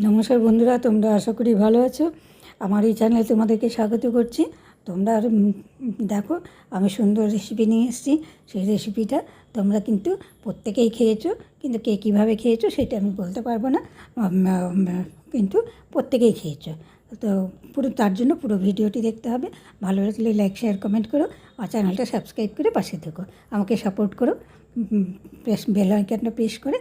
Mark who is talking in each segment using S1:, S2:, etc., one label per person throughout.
S1: নমস্কার বন্ধুরা, তোমরা আশা করি ভালো আছো। আমার এই চ্যানেলে তোমাদেরকে স্বাগত করছি। তোমরা দেখো, আমি সুন্দর রেসিপি নিয়ে এসেছি। সেই রেসিপিটা তোমরা কিন্তু প্রত্যেকেই খেয়েছো, কিন্তু কে কীভাবে খেয়েছো সেটা আমি বলতে পারবো না, কিন্তু প্রত্যেকেই খেয়েছো। তো তার জন্য পুরো ভিডিওটি দেখতে হবে। ভালো লাগলে লাইক, শেয়ার, কমেন্ট করো আর চ্যানেলটা সাবস্ক্রাইব করে পাশে থেকো, আমাকে সাপোর্ট করো। বেল আইকনটা প্রেস করে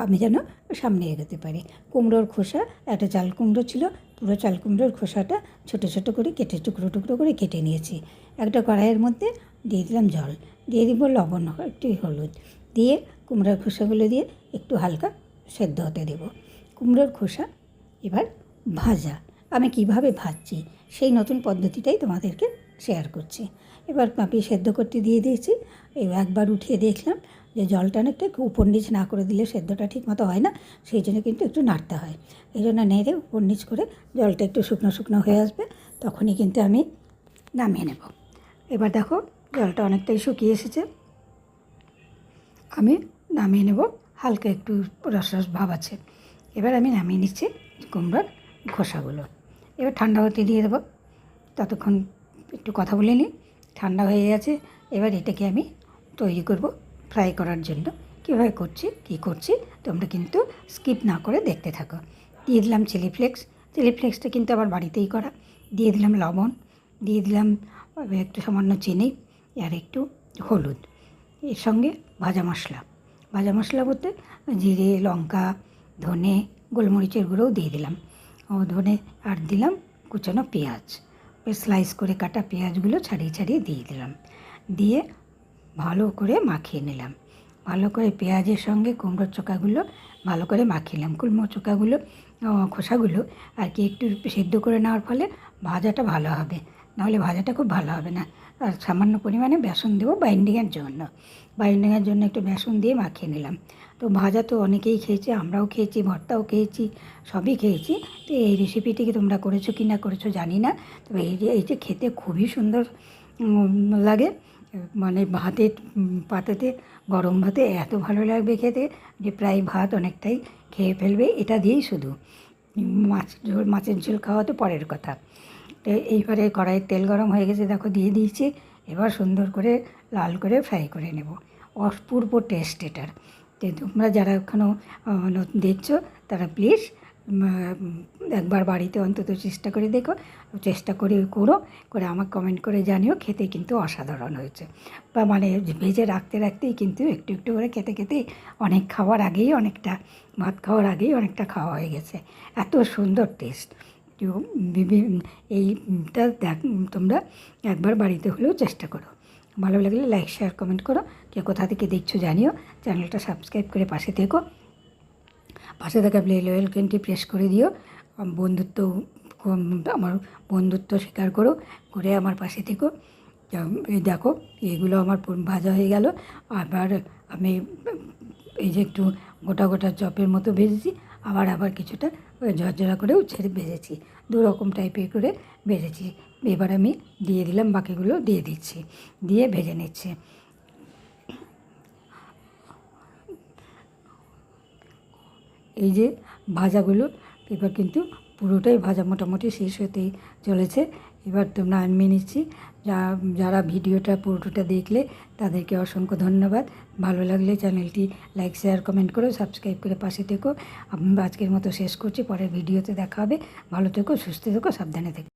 S1: আমি যেন সামনে এগোতে পারি। কুমড়োর খোসা, একটা চাল কুমড়ো ছিল, পুরো চাল কুমড়োর খোসাটা ছোটো ছোটো করে কেটে টুকরো টুকরো করে কেটে নিয়েছি। একটা কড়াইয়ের মধ্যে দিয়ে দিলাম জল, দিয়ে দিব লবণ, একটু হলুদ দিয়ে কুমড়োর খোসাগুলো দিয়ে একটু হালকা সেদ্ধ হতে দেব। কুমড়োর খোসা এবার ভাজা, আমি কিভাবে ভাজছি সেই নতুন পদ্ধতিটাই তোমাদেরকে শেয়ার করছি। এবার আমি সেদ্ধ করতে দিয়ে দিয়েছি। একবার উঠিয়ে দেখলাম যে জলটা অনেকটা উপর নিচ না করে দিলে সেদ্ধটা ঠিক মতো হয় না, সেই জন্য কিন্তু একটু নাড়তে হয়। এই জন্য নেড়ে উপর নিচ করে জলটা একটু শুকনো শুকনো হয়ে আসবে, তখনই কিন্তু আমি নামিয়ে নেব। এবার দেখো জলটা অনেকটাই শুকিয়ে এসেছে, আমি নামিয়ে নেব। হালকা একটু রস রস ভাব আছে। এবার আমি নামিয়ে নিচ্ছি কুমড়োর খোসাগুলো। এবার ঠান্ডা হতে দিয়ে দেবো। ততক্ষণ একটু কথা বলে নিই। ঠান্ডা হয়ে গেছে, এবার এটাকে আমি তৈরি করব ফ্রাই করার জন্য। কীভাবে করছি, কী করছি তোমরা কিন্তু স্কিপ না করে দেখতে থাকো। দিয়ে দিলাম চিলি ফ্লেক্স, চিলি ফ্লেক্সটা কিন্তু আমার বাড়িতেই করা। দিয়ে দিলাম লবণ, দিয়ে দিলাম একটু সামান্য চিনি আর একটু হলুদ। এর সঙ্গে ভাজা মশলা, ভাজা মশলা বলতে জিরে, লঙ্কা, ধনে, গোলমরিচের গুঁড়োও দিয়ে দিলাম। ধনে আর দিলাম কুচানো পেঁয়াজ, স্লাইস করে কাটা পেঁয়াজগুলো ছাড়িয়ে ছাড়িয়ে দিয়ে দিলাম। দিয়ে ভালো করে মাখিয়ে নিলাম। ভালো করে পেঁয়াজের সঙ্গে কুমড়োর চোকাগুলো ভালো করে মাখিয়ে নিলাম। কুমড়োর চোকাগুলো, খোসাগুলো আর কি একটু সেদ্ধ করে নেওয়ার ফলে ভাজাটা ভালো হবে, নাহলে ভাজাটা খুব ভালো হবে না। আর সামান্য পরিমাণে বেসন দেবো বাইন্ডিংয়ের জন্য। বাইন্ডিংয়ের জন্য একটু বেসন দিয়ে মাখিয়ে নিলাম। তো ভাজা তো অনেকেই খেয়েছে, আমরাও খেয়েছি, ভর্তাও খেয়েছি, সবই খেয়েছি। তো এই রেসিপিটিকে তোমরা করেছো কি না করেছো জানি না, তবে এই যে খেতে খুবই সুন্দর লাগে। মানে ভাতের পাতাতে, গরম ভাতে এত ভালো লাগবে খেতে যে প্রায় ভাত অনেকটাই খেয়ে ফেলবে এটা দিয়েই শুধু। মাছের ঝোল খাওয়া তো পরের কথা। তো এইবারে কড়াইয়ের তেল গরম হয়ে গেছে, দেখো দিয়ে দিয়েছি। এবার সুন্দর করে লাল করে ফ্রাই করে নেব। অপূর্ব টেস্ট এটার। তো তোমরা যারা এখনও দেখছো তারা প্লিজ একবার বাড়িতে অন্তত চেষ্টা করে দেখো, চেষ্টা করো আমাকে কমেন্ট করে জানিও। খেতে কিন্তু অসাধারণ হয়েছে। বা মানে ভেজে রাখতে রাখতেই কিন্তু একটু একটু করে খেতে খেতেই অনেক খাওয়ার আগেই অনেকটা, ভাত খাওয়ার আগেই অনেকটা খাওয়া হয়ে গেছে। এত সুন্দর টেস্ট। এইটা তোমরা একবার বাড়িতে হলেও চেষ্টা করো। ভালো লাগলে লাইক, শেয়ার, কমেন্ট করো। কে কোথা থেকে দেখছো জানিও। চ্যানেলটা সাবস্ক্রাইব করে পাশে থেকো। পাশে থাকা বেল আইকনটি প্রেস করে দিও। আমার বন্ধুত্ব স্বীকার করো, করে আমার পাশে থেকো। এই দেখো এগুলো আমার ভাজা হয়ে গেল। আবার আমি এই যে একটু গোটা গোটা চপের মতো ভেজেছি, আবার কিছুটা ঝরঝরা করেও ছেড়ে ভেজেছি। দু রকম টাইপের করে ভেজেছি। এবার আমি দিয়ে দিলাম, বাকিগুলো দিয়ে দিচ্ছি, দিয়ে ভেজে নিচ্ছি। এই যে ভাজাগুলো এবার কিন্তু পুরোটাই ভাজা মোটামুটি শেষ হতেই চলেছে। এবার তোমরা নামিয়ে নিচ্ছি। যারা ভিডিওটা পুরোটা দেখলে তাদেরকে অসংখ্য ধন্যবাদ। ভালো লাগলে চ্যানেলটি লাইক, শেয়ার, কমেন্ট করো, সাবস্ক্রাইব করে পাশে থেকো। আজকের মতো শেষ করছি, পরের ভিডিওতে দেখা হবে। ভালো থেকো, সুস্থ থেকো, সাবধানে থেকো।